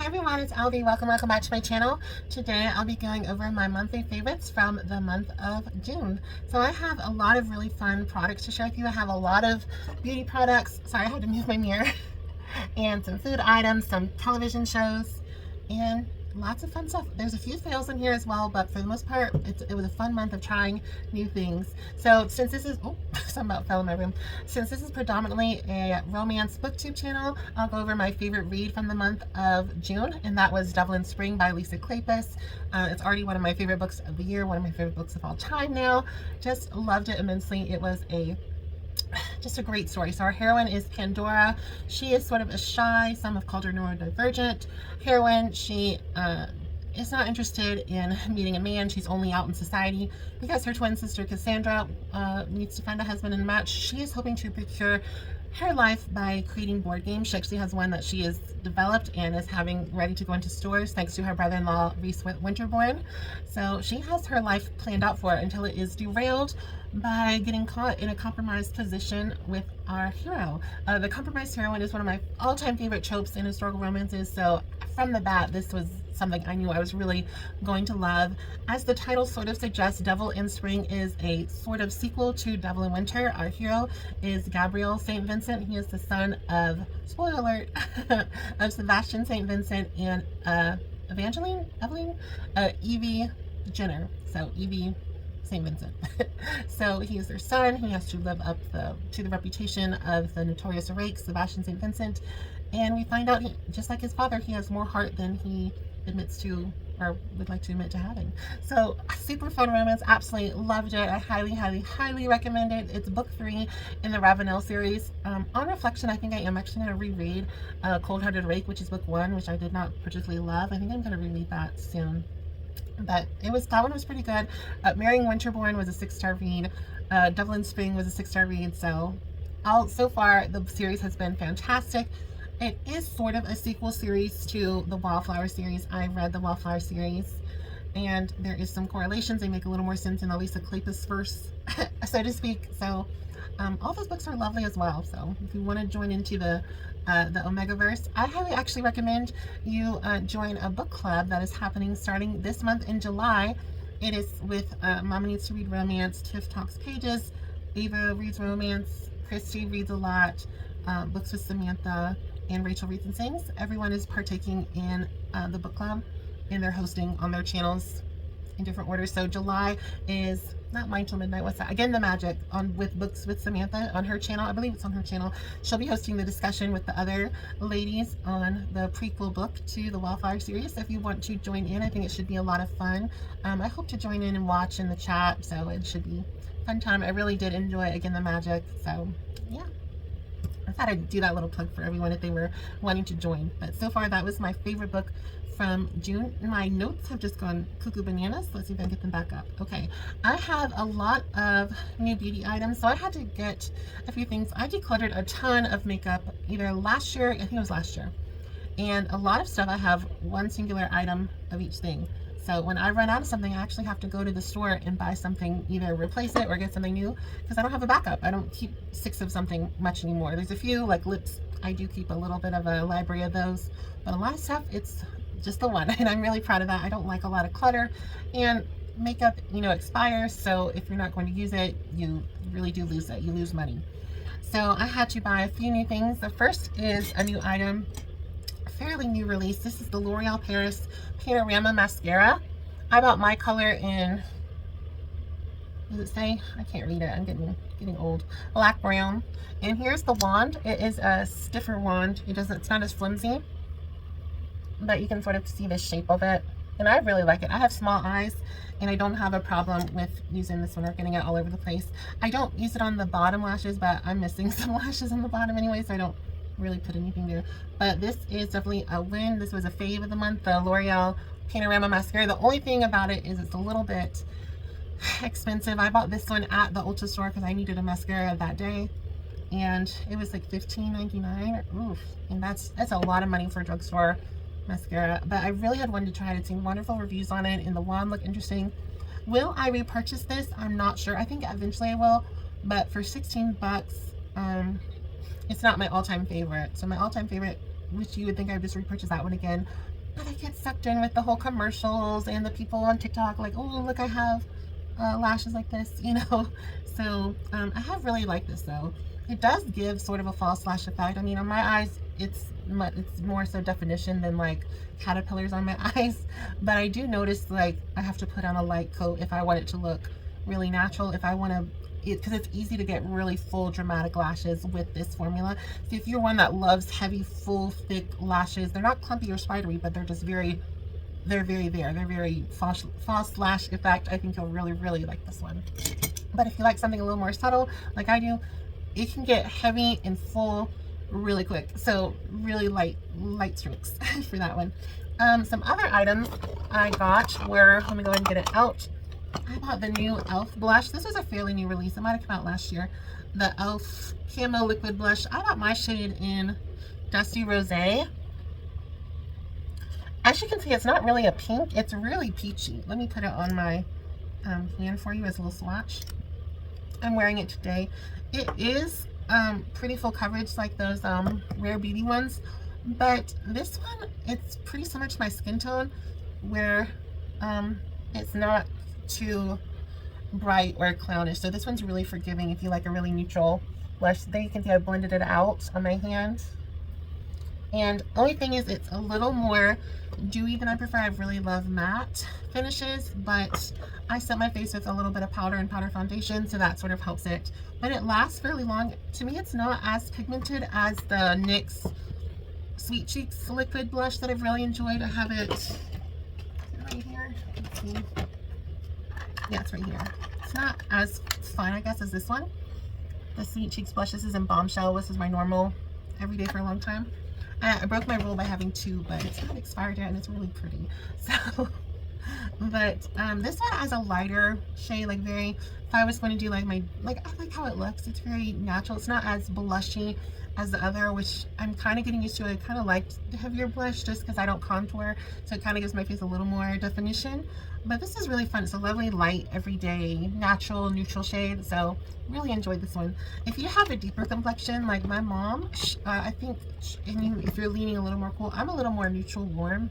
Hi everyone, it's Alvi. Welcome back to my channel. Today I'll be going over my monthly favorites from the month of June. So I have a lot of really fun products to share with you. I have a lot of beauty products. Sorry, I had to move my mirror. And some food items, some television shows, and lots of fun stuff. There's a few fails in here as well, but for the most part, it was a fun month of trying new things. So since this is, something about fell in my room. Since this is predominantly a romance booktube channel, I'll go over my favorite read from the month of June, and that was Devil in Spring by Lisa Kleypas. It's already one of my favorite books of the year, one of my favorite books of all time now. Just loved it immensely. It was just a great story. So our heroine is Pandora. She is sort of a shy, some have called her neurodivergent heroine. She is not interested in meeting a man. She's only out in society because her twin sister Cassandra needs to find a husband and match. She is hoping to procure her life by creating board games. She actually has one that she has developed and is having ready to go into stores thanks to her brother-in-law Reese Winterbourne. So she has her life planned out for her until it is derailed by getting caught in a compromised position with our hero. The compromised heroine is one of my all-time favorite tropes in historical romances, so from the bat this was something I knew I was really going to love. As the title sort of suggests, Devil in Spring is a sort of sequel to Devil in Winter. Our hero is Gabriel St. Vincent. He is the son of, spoiler alert, of Sebastian St. Vincent and Evie Jenner. So Evie St. Vincent. So he is their son. He has to live up to the reputation of the notorious rake Sebastian St. Vincent, and we find out just like his father, he has more heart than he admits to or would like to admit to having. So super fun romance, absolutely loved it. I highly recommend it. It's book 3 in the Ravenel series. On reflection, I think I am actually going to reread Cold Hearted Rake, which is book 1, which I did not particularly love. I think I'm going to reread that soon. But that one was pretty good. Marrying Winterbourne was a 6-star read. Devil in Spring was a 6-star read. So far the series has been fantastic. It is sort of a sequel series to the Wildflower series. I read the Wildflower series, and there is some correlations. They make a little more sense in the Lisa Kleypas verse, so to speak. So all those books are lovely as well. So if you want to join into the Omegaverse, I highly actually recommend you join a book club that is happening starting this month in July. It is with Mama Needs to Read Romance, Tiff Talks Pages, Ava reads romance, Christy reads a lot, Books with Samantha, and Rachel Reads and Sings. Everyone is partaking in the book club, and they're hosting on their channels in different orders. So July is not Mine Till Midnight. What's that? Again, the Magic with Books with Samantha on her channel. I believe it's on her channel. She'll be hosting the discussion with the other ladies on the prequel book to the Wildflower series. So if you want to join in, I think it should be a lot of fun. I hope to join in and watch in the chat. So it should be a fun time. I really did enjoy Again the Magic. So yeah. I thought I'd do that little plug for everyone if they were wanting to join. But so far, that was my favorite book from June. My notes have just gone cuckoo bananas. Let's see if I can get them back up. Okay, I have a lot of new beauty items, so I had to get a few things. I decluttered a ton of makeup either last year, I think it was last year, and a lot of stuff I have one singular item of each thing. So when I run out of something, I actually have to go to the store and buy something, either replace it or get something new, because I don't have a backup. I don't keep 6 of something much anymore. There's a few, like lips, I do keep a little bit of a library of those, but a lot of stuff, it's just the one, and I'm really proud of that. I don't like a lot of clutter, and makeup, expires, so if you're not going to use it, you really do lose it. You lose money. So I had to buy a few new things. The first is a new item, fairly new release. This is the L'Oreal Paris Panorama Mascara. I bought my color in, does it say? I can't read it. I'm getting old. Black brown. And here's the wand. It is a stiffer wand. It's not as flimsy, but you can sort of see the shape of it. And I really like it. I have small eyes, and I don't have a problem with using this one or getting it all over the place. I don't use it on the bottom lashes, but I'm missing some lashes on the bottom anyway, so I don't really put anything there. But this is definitely a win. This was a fave of the month, the L'Oreal Panorama Mascara. The only thing about it is it's a little bit expensive. I bought this one at the Ulta store because I needed a mascara that day, and it was like $15.99. Oof, and that's a lot of money for a drugstore mascara. But I really had one to try it. I'd seen wonderful reviews on it, and the wand looked interesting. Will I repurchase this? I'm not sure. I think eventually I will, but for 16 bucks, it's not my all-time favorite. So my all-time favorite which you would think I would just repurchase that one again. But I get sucked in with the whole commercials and the people on TikTok like, oh, look, I have lashes like this, you know. So I have really liked this though. It does give sort of a false lash effect. I mean, on my eyes, it's more so definition than like caterpillars on my eyes. But I do notice like I have to put on a light coat if I want it to look really natural. If I want to, because it's easy to get really full dramatic lashes with this formula. So if you're one that loves heavy, full, thick lashes, they're not clumpy or spidery, but they're just very, they're very false lash effect. I think you'll really, really like this one. But if you like something a little more subtle, like I do, it can get heavy and full really quick. So really light strokes for that one. Some other items I got were, let me go ahead and get it out. I bought the new e.l.f. blush. This is a fairly new release. It might have come out last year. The e.l.f. Camo Liquid Blush. I got my shade in Dusty Rosé. As you can see, it's not really a pink. It's really peachy. Let me put it on my hand for you as a little swatch. I'm wearing it today. It is pretty full coverage like those Rare Beauty ones. But this one, it's pretty similar to my skin tone where it's not too bright or clownish. So this one's really forgiving if you like a really neutral blush. There you can see I blended it out on my hand. And only thing is it's a little more dewy than I prefer. I really love matte finishes, but I set my face with a little bit of powder and powder foundation, so that sort of helps it. But it lasts fairly long. To me, it's not as pigmented as the NYX Sweet Cheeks liquid blush that I've really enjoyed. I have it right here. Let's see. Yeah, it's right here. It's not as fine, I guess, as this one. The Sweet Cheeks blush. This is in Bombshell. This is my normal everyday for a long time. I broke my rule by having two, but it's not expired yet and it's really pretty. So, but this one has a lighter shade, like very, if I was going to do like my, like I like how it looks. It's very natural. It's not as blushy as the other, which I'm kind of getting used to. I kind of like the heavier blush just because I don't contour, so it kind of gives my face a little more definition. But this is really fun. It's a lovely light, everyday, natural, neutral shade. So really enjoyed this one. If you have a deeper complexion, like my mom, I think, if you're leaning a little more cool, I'm a little more neutral, warm.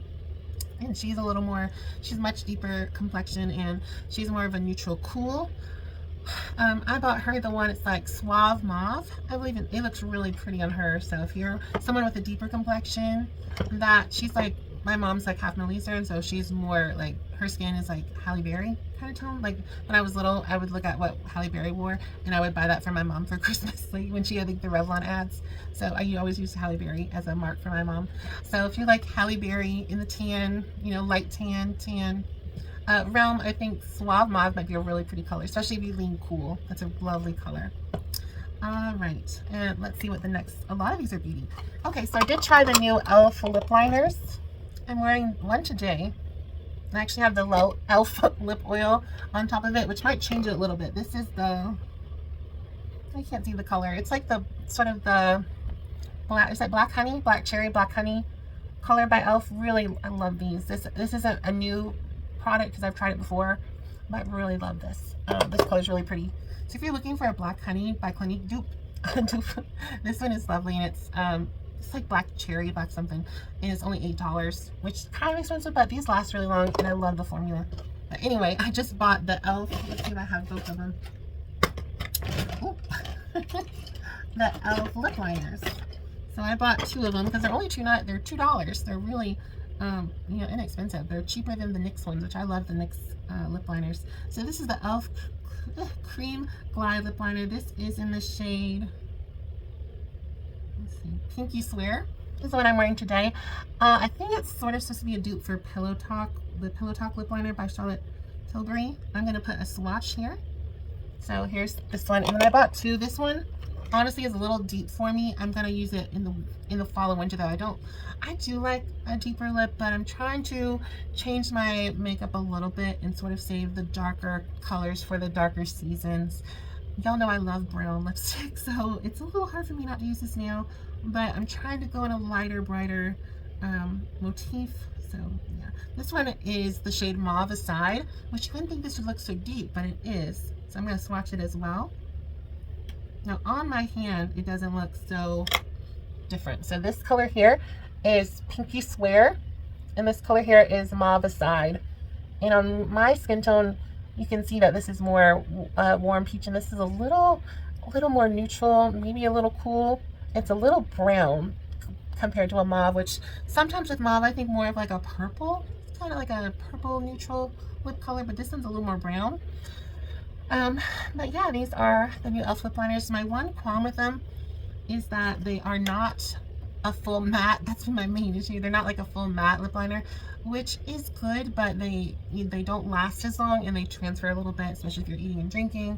And she's a little more, she's much deeper complexion and she's more of a neutral, cool. I bought her the one, it's like Suave Mauve. I believe it looks really pretty on her. So if you're someone with a deeper complexion, that she's like, my mom's like half Middle Eastern, so she's more like, her skin is like Halle Berry kind of tone. Like when I was little, I would look at what Halle Berry wore and I would buy that for my mom for Christmas, like when she had like the Revlon ads. So I always used Halle Berry as a mark for my mom. So if you like Halle Berry in the tan, you know, light tan realm, I think Suave Mauve might be a really pretty color, especially if you lean cool. That's a lovely color. All right, and let's see what the next, a lot of these are beauty. Okay, so I did try the new e.l.f. lip liners. I'm wearing one today. I actually have the e.l.f. lip oil on top of it, which might change it a little bit. This is the, I can't see the color. It's like the, sort of the black, is that black honey? Black cherry, black honey color by e.l.f. Really, I love these. This isn't a new product because I've tried it before, but I really love this. This color is really pretty. So if you're looking for a black honey by Clinique dupe, this one is lovely, and it's like black cherry, black something, and it's only $8, which kind of expensive, but these last really long, and I love the formula. But anyway, I just bought the e.l.f. Let's see if I have both of them. The e.l.f. lip liners. So I bought two of them because they're only they're $2. They're really you know, inexpensive. They're cheaper than the NYX ones, which I love the NYX lip liners. So this is the e.l.f. Cream Glide Lip Liner. This is in the shade, let's see, Pinky Swear. This is the one I'm wearing today. I think it's sort of supposed to be a dupe for Pillow Talk, the Pillow Talk lip liner by Charlotte Tilbury. I'm going to put a swatch here. So here's this one, and then I bought two. This one honestly is a little deep for me. I'm going to use it in the fall and winter though. I do like a deeper lip, but I'm trying to change my makeup a little bit and sort of save the darker colors for the darker seasons. Y'all know I love brown lipstick, so it's a little hard for me not to use this now, but I'm trying to go in a lighter, brighter motif. So yeah, this one is the shade Mauve Aside, which you wouldn't think this would look so deep, but it is. So I'm going to swatch it as well. Now on my hand, it doesn't look so different. So this color here is Pinky Swear, and this color here is Mauve Aside. And on my skin tone, you can see that this is more warm peach, and this is a little more neutral, maybe a little cool. It's a little brown compared to a mauve, which sometimes with mauve I think more of like a purple. It's kind of like a purple neutral lip color, but this one's a little more brown. But yeah, these are the new e.l.f. lip liners. My one qualm with them is that they are not a full matte. That's my main issue. They're not like a full matte lip liner, which is good, but they don't last as long and they transfer a little bit, especially if you're eating and drinking.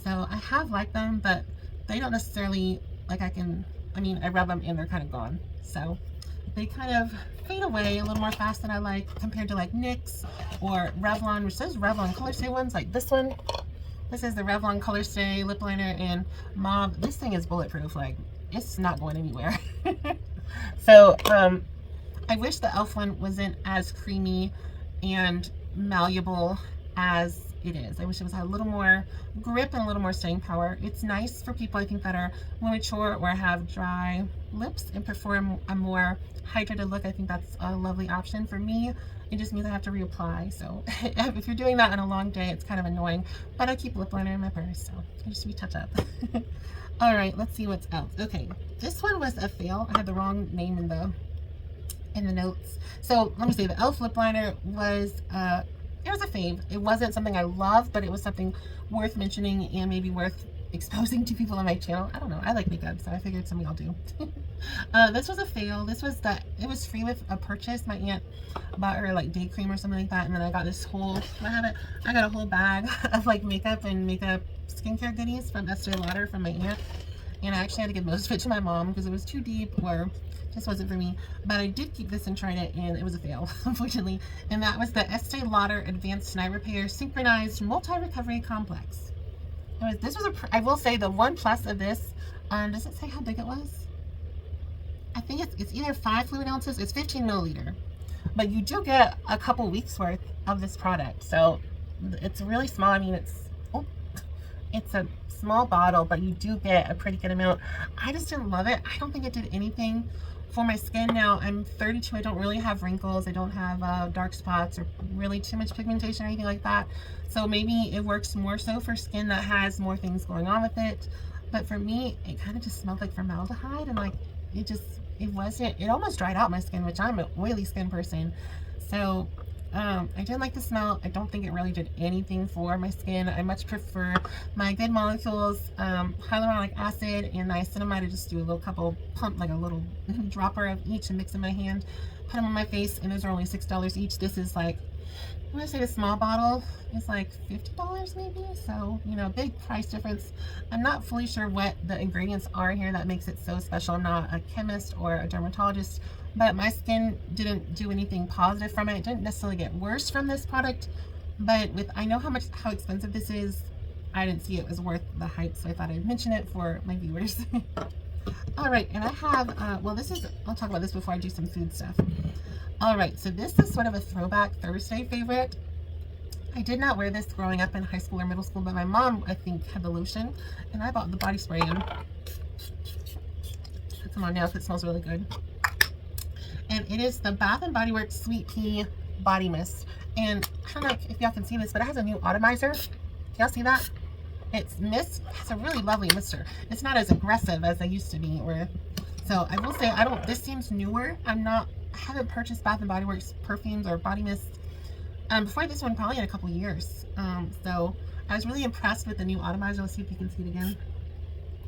So I have liked them, but they don't necessarily, like I rub them and they're kind of gone. So they kind of fade away a little more fast than I like, compared to like NYX or Revlon, which those Revlon Color Stay ones, like this one. This is the Revlon Color Stay lip liner in mauve. This thing is bulletproof. Like, it's not going anywhere. So I wish the e.l.f. one wasn't as creamy and malleable as it is. I wish it had a little more grip and a little more staying power. It's nice for people, I think, that are more mature or have dry lips and prefer a more hydrated look. I think that's a lovely option. For me, it just means I have to reapply. So if you're doing that on a long day, it's kind of annoying. But I keep lip liner in my purse, so I just retouch up. All right, let's see what's else. Okay, this one was a fail. I had the wrong name in the notes. So let me say, the e.l.f. lip liner was it was a fave. It wasn't something I loved, but it was something worth mentioning and maybe worth exposing to people on my channel. I don't know. I like makeup, so I figured something I'll do. This was a fail. This was it was free with a purchase. My aunt bought her like day cream or something like that, and then I got this whole, I got a whole bag of like makeup and makeup skincare goodies from Estee Lauder from my aunt, and I actually had to give most of it to my mom because it was too deep or just wasn't for me. But I did keep this and tried it, and it was a fail, unfortunately. And that was the Estee Lauder Advanced Night Repair Synchronized Multi-Recovery Complex. I will say the one plus of this, does it say how big it was? I think it's either 5 fluid ounces, it's 15 milliliter. But you do get a couple weeks worth of this product. So it's really small. I mean, it's a small bottle, but you do get a pretty good amount. I just didn't love it. I don't think it did anything for my skin. Now I'm 32. I don't really have wrinkles. I don't have dark spots or really too much pigmentation or anything like that. So maybe it works more so for skin that has more things going on with it. But for me, it kind of just smelled like formaldehyde, and like it almost dried out my skin, which I'm an oily skin person. So I didn't like the smell. I don't think it really did anything for my skin. I much prefer my Good Molecules hyaluronic acid and niacinamide. I just do a little couple pump, like a little dropper of each, and mix in my hand, put them on my face, and those are only $6 each. This is like, I'm gonna say the small bottle is like $50 maybe. So, you know, big price difference. I'm not fully sure what the ingredients are here that makes it so special. I'm not a chemist or a dermatologist, but my skin didn't do anything positive from it. It didn't necessarily get worse from this product, but I know how expensive this is. I didn't see it was worth the hype, so I thought I'd mention it for my viewers. All right, and I have, I'll talk about this before I do some food stuff. All right, so this is sort of a throwback Thursday favorite. I did not wear this growing up in high school or middle school, but my mom, I think, had the lotion, and I bought the body spray and put some on now because it smells really good. And it is the Bath & Body Works Sweet Pea Body Mist. And I don't know if y'all can see this, but it has a new atomizer. Y'all see that? It's a really lovely mister. It's not as aggressive as they used to be. So I will say, this seems newer. I haven't purchased Bath & Body Works perfumes or body mists before this one, probably in a couple years. So I was really impressed with the new atomizer. Let's see if you can see it again.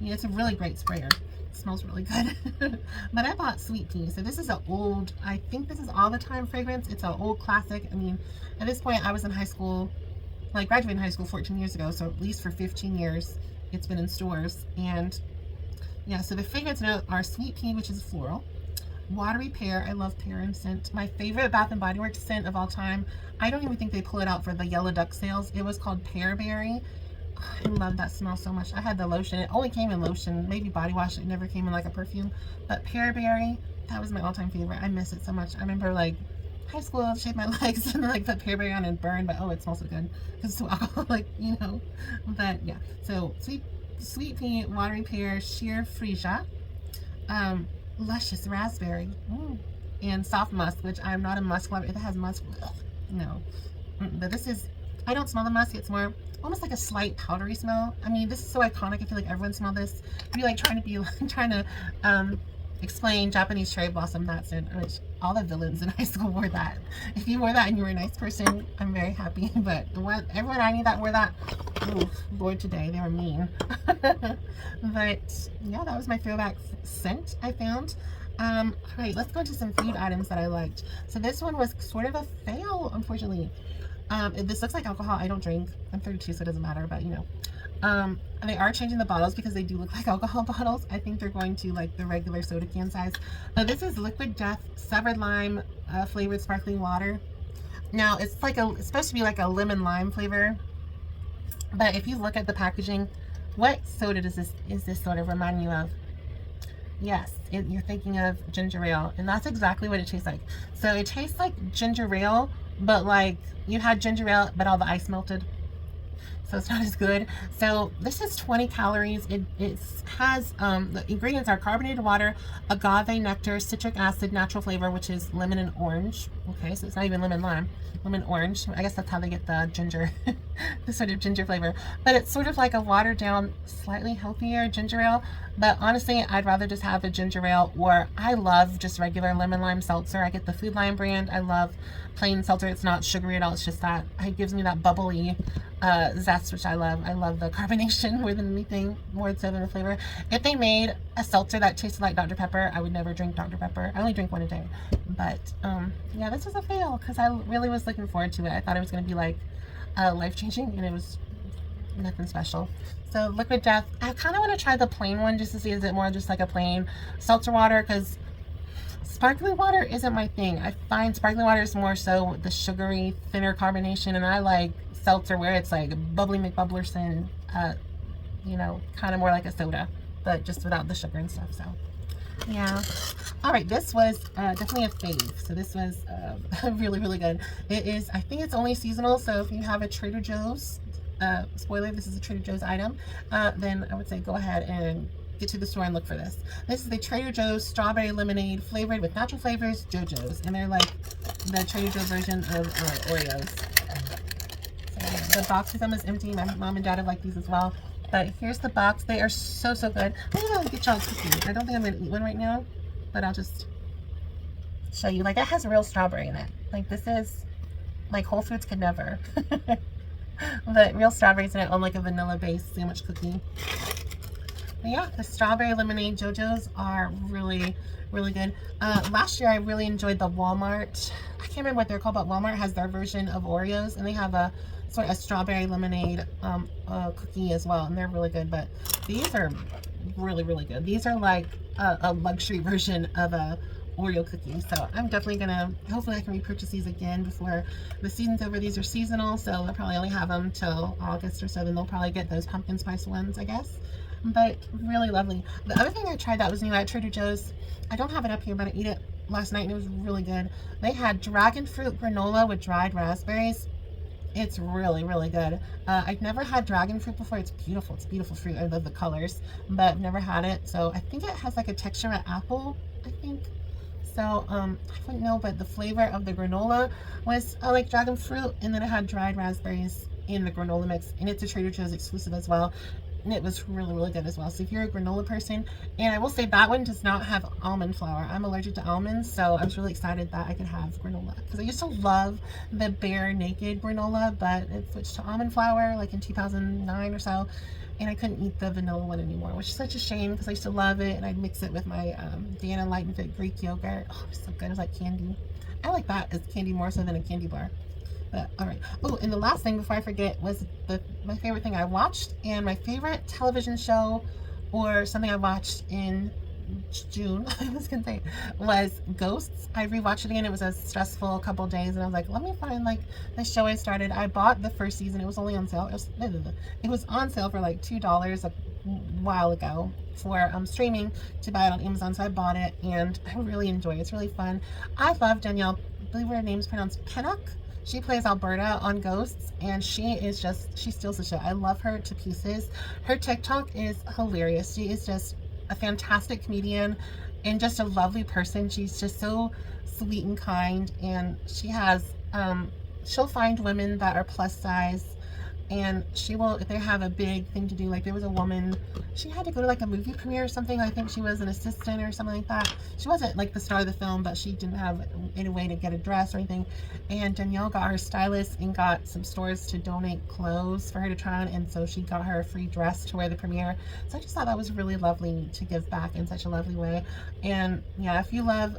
Yeah, it's a really great sprayer. It smells really good. But I bought Sweet Pea. So this is I think this is all the time fragrance. It's an old classic. I mean, at this point I was in high school, like graduated high school 14 years ago. So at least for 15 years it's been in stores. And yeah, so the fragrance notes are Sweet Pea, which is floral. Watery Pear. I love pear and scent. My favorite Bath & Body Works scent of all time. I don't even think they pull it out for the Yellow Duck sales. It was called Pear Berry. I love that smell so much. I had the lotion. It only came in lotion, maybe body wash. It never came in like a perfume. But Pear Berry, that was my all-time favorite. I miss it so much. I remember like high school, I'd shave my legs and like put Pear Berry on and burn, but oh, it smells so good because it's so alcoholic, you know. But yeah, so Sweet Pea, Watery Pear, Sheer Freesia, Luscious Raspberry. and soft musk, which I'm not a musk lover. If it has musk, ugh, no. But this is, I don't smell the musk. It's more almost like a slight powdery smell. I mean, this is so iconic. I feel like everyone smelled this. If you're like trying to explain Japanese cherry blossom, that's it. Which all the villains in high school wore that. If you wore that and you were a nice person, I'm very happy. But everyone I knew that wore that, ooh, Lord, today they were mean. But yeah, that was my throwback scent I found. All right, let's go into some food items that I liked. So this one was sort of a fail, unfortunately. This looks like alcohol. I don't drink. I'm 32, so it doesn't matter, but you know. They are changing the bottles because they do look like alcohol bottles. I think they're going to like the regular soda can size. This is Liquid Death Severed Lime flavored sparkling water. Now it's like it's supposed to be like a lemon lime flavor, but if you look at the packaging, what soda is this sort of remind you of? Yes, you're thinking of ginger ale, and that's exactly what it tastes like. So it tastes like ginger ale, but like you had ginger ale, but all the ice melted. So it's not as good. So this is 20 calories. It has, the ingredients are carbonated water, agave nectar, citric acid, natural flavor, which is lemon and orange. Okay, so it's not even lemon lime, lemon orange. I guess that's how they get the ginger, the sort of ginger flavor. But it's sort of like a watered down, slightly healthier ginger ale. But honestly, I'd rather just have a ginger ale, or I love just regular lemon lime seltzer. I get the Food Lime brand. I love plain seltzer. It's not sugary at all. It's just that it gives me that bubbly zest, which I love. I love the carbonation more than anything, more so than the flavor. If they made a seltzer that tasted like Dr. Pepper, I would never drink Dr. Pepper. I only drink one a day. But yeah, this was a fail because I really was looking forward to it. I thought it was going to be like life-changing, and it was nothing special. So Liquid Death, I kind of want to try the plain one just to see, is it more just like a plain seltzer water, because sparkling water isn't my thing. I find sparkling water is more so the sugary, thinner carbonation, and I like seltzer where it's like bubbly McBubblerson, you know, kind of more like a soda, but just without the sugar and stuff. So yeah. All right, this was definitely a fave. So this was really, really good. It is, I think it's only seasonal, so if you have a Trader Joe's, spoiler, this is a Trader Joe's item, then I would say go ahead and get to the store and look for this. This is the Trader Joe's strawberry lemonade flavored with natural flavors, JoJo's, and they're like the Trader Joe version of Oreos. So the box is almost empty. My mom and dad have liked these as well. But here's the box. They are so, so good. I'm gonna get y'all a cookie. I don't think I'm gonna eat one right now, but I'll just show you. Like, it has real strawberry in it. Like, this is like Whole Foods could never. But real strawberries in it on like a vanilla-based sandwich cookie. But yeah, the strawberry lemonade JoJo's are really, really good. Last year I really enjoyed the Walmart. I can't remember what they're called, but Walmart has their version of Oreos, and they have a sort of a strawberry lemonade cookie as well, and they're really good. But these are really, really good. These are like a luxury version of a Oreo cookie. So I'm definitely gonna, hopefully I can repurchase these again before the season's over. These are seasonal, so I'll probably only have them till August or so. Then they'll probably get those pumpkin spice ones, I guess. But really lovely. The other thing I tried that was new at Trader Joe's, I don't have it up here, but I ate it last night and it was really good. They had dragon fruit granola with dried raspberries. It's really, really good. I've never had dragon fruit before. It's beautiful. It's beautiful fruit. I love the colors, but I've never had it. So I think it has like a texture of apple, I think. So I don't know, but the flavor of the granola was like dragon fruit, and then it had dried raspberries in the granola mix, and it's a Trader Joe's exclusive as well. And it was really, really good as well. So if you're a granola person, and I will say that one does not have almond flour. I'm allergic to almonds, so I was really excited that I could have granola, because I used to love the bare naked granola, but it switched to almond flour like in 2009 or so, and I couldn't eat the vanilla one anymore, which is such a shame because I used to love it, and I'd mix it with my Dana Light and Fit Greek yogurt. Oh, it was so good. It was like candy. I like that as candy more so than a candy bar. But all right. Oh, and the last thing before I forget was my favorite thing I watched, and my favorite television show, or something I watched in June, I was gonna say, was Ghosts. I rewatched it again. It was a stressful couple days, and I was like, let me find like the show I started. I bought the first season. It was only on sale. It was on sale for like $2 a while ago for streaming to buy it on Amazon. So I bought it, and I really enjoy it. It's really fun. I love Danielle. I believe her name's pronounced Pinnock. She plays Alberta on Ghosts, and she steals the show. I love her to pieces. Her TikTok is hilarious. She is just a fantastic comedian, and just a lovely person. She's just so sweet and kind, and she has she'll find women that are plus size, and she will, if they have a big thing to do, like there was a woman, she had to go to like a movie premiere or something. I think she was an assistant or something like that. She wasn't like the star of the film, but she didn't have any way to get a dress or anything, and Danielle got her stylist and got some stores to donate clothes for her to try on, and so she got her a free dress to wear the premiere. So I just thought that was really lovely to give back in such a lovely way. And yeah, if you love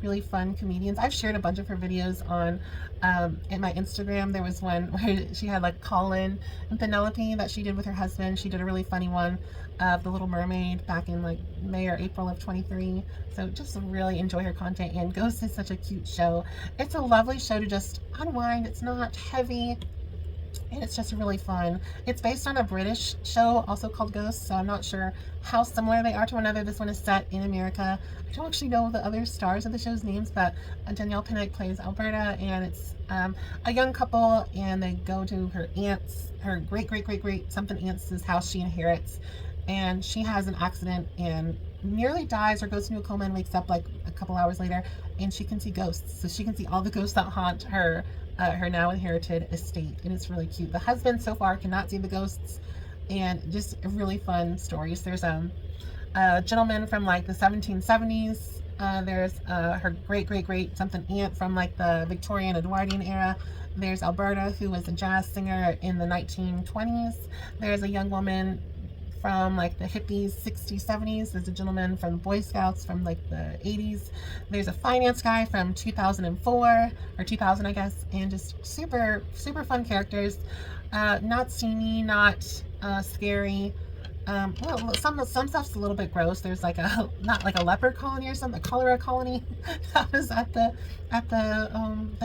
really fun comedians, I've shared a bunch of her videos on in my Instagram. There was one where she had like Colin and Penelope that she did with her husband. She did a really funny one of The Little Mermaid back in like May or April of 23. So just really enjoy her content, and Ghost is such a cute show. It's a lovely show to just unwind. It's not heavy, and it's just really fun. It's based on a British show also called Ghost, so I'm not sure how similar they are to one another. This one is set in America. I don't actually know the other stars of the show's names, but Danielle Pinnock plays Alberta, and it's a young couple, and they go to her aunt's, her great something aunt's house she inherits, and she has an accident and nearly dies or goes into a coma and wakes up like a couple hours later, and she can see ghosts. So she can see all the ghosts that haunt her her now inherited estate, and it's really cute. The husband so far cannot see the ghosts, and just really fun stories. There's a gentleman from like the 1770s. There's her great something aunt from like the Victorian Edwardian era. There's Alberta, who was a jazz singer in the 1920s. There's a young woman from like the hippies, 60s, 70s. There's a gentleman from Boy Scouts from like the 80s. There's a finance guy from 2004 or 2000, I guess, and just super fun characters. Not steamy, not scary. Well, some stuff's a little bit gross. There's like a, not like a leopard colony or something, a cholera colony that was at the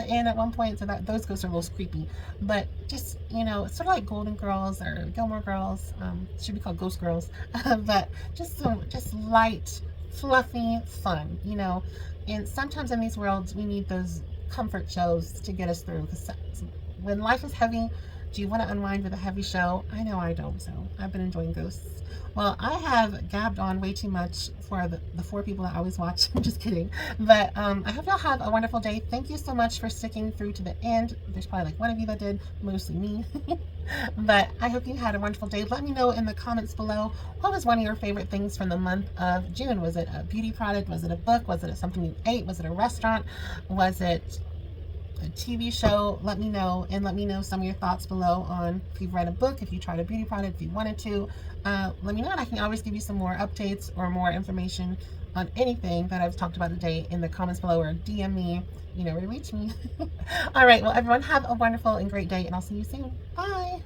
inn at one point. So that those ghosts are a little creepy, but just, you know, it's sort of like Golden Girls or Gilmore Girls. Should be called Ghost Girls, but just light, fluffy fun, you know. And sometimes in these worlds we need those comfort shows to get us through, because when life is heavy, do you want to unwind with a heavy show? I know I don't, so I've been enjoying Ghosts. Well, I have gabbed on way too much for the 4 people that always watch. I'm just kidding. But I hope y'all have a wonderful day. Thank you so much for sticking through to the end. There's probably like one of you that did, mostly me. But I hope you had a wonderful day. Let me know in the comments below, what was one of your favorite things from the month of June? Was it a beauty product? Was it a book? Was it something you ate? Was it a restaurant? Was it a TV show? Let me know, and let me know some of your thoughts below on if you've read a book, if you tried a beauty product, if you wanted to. Let me know, and I can always give you some more updates or more information on anything that I've talked about today in the comments below, or DM me, you know where to reach me. All right, well, everyone, have a wonderful and great day, and I'll see you soon. Bye.